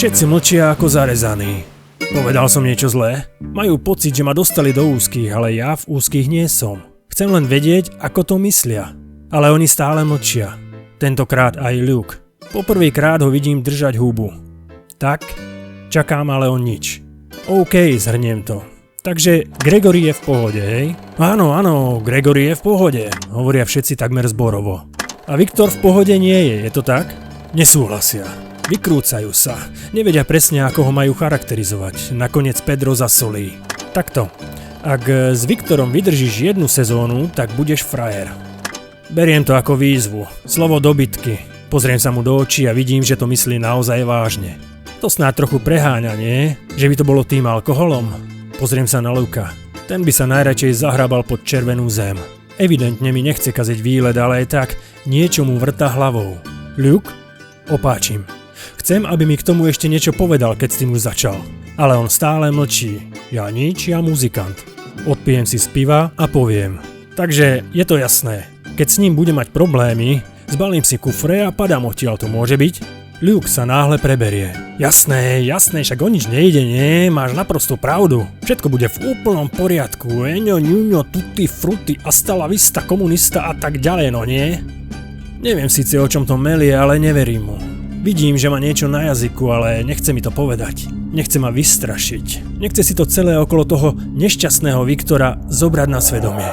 Všetci mlčia ako zarezaní. Povedal som niečo zlé? Majú pocit, že ma dostali do úzkých, ale ja v úzkých nie som. Chcem len vedieť, ako to myslia. Ale oni stále mlčia. Tentokrát aj Luke. Poprvýkrát ho vidím držať hubu. Tak, čakám, ale on nič. OK, zhrniem to. Takže Gregory je v pohode, hej? Áno, Gregory je v pohode, hovoria všetci takmer zborovo. A Viktor v pohode nie je to tak? Nesúhlasia. Vykrúcajú sa. Nevedia presne, ako ho majú charakterizovať. Nakoniec Pedro zasolí. Takto. Ak s Viktorom vydržíš jednu sezónu, tak budeš frajer. Beriem to ako výzvu. Slovo do bitky. Pozriem sa mu do očí a vidím, že to myslí naozaj vážne. To snáď trochu preháňa, nie? Že by to bolo tým alkoholom? Pozriem sa na Luka. Ten by sa najradšej zahrabal pod červenú zem. Evidentne mi nechce kaziť výlet, ale aj tak niečo mu vrta hlavou. Luke? Opáčim. Chcem, aby mi k tomu ešte niečo povedal, keď s tým už začal. Ale on stále mlčí. Ja nič, ja muzikant. Odpijem si z piva a poviem. Takže je to jasné. Keď s ním budem mať problémy, zbalím si kufre a padám odtiaľ, to môže byť? Luke sa náhle preberie. Jasné, však o nič nejde, nie? Máš naprosto pravdu. Všetko bude v úplnom poriadku. Eňo, ňuňo, tutti, frutti, hasta la vista, komunista a tak ďalej, no nie? Neviem síce, o čom to melie, ale neverím mu. Vidím, že má niečo na jazyku, ale nechce mi to povedať. Nechce ma vystrašiť. Nechce si to celé okolo toho nešťastného Viktora zobrať na svedomie.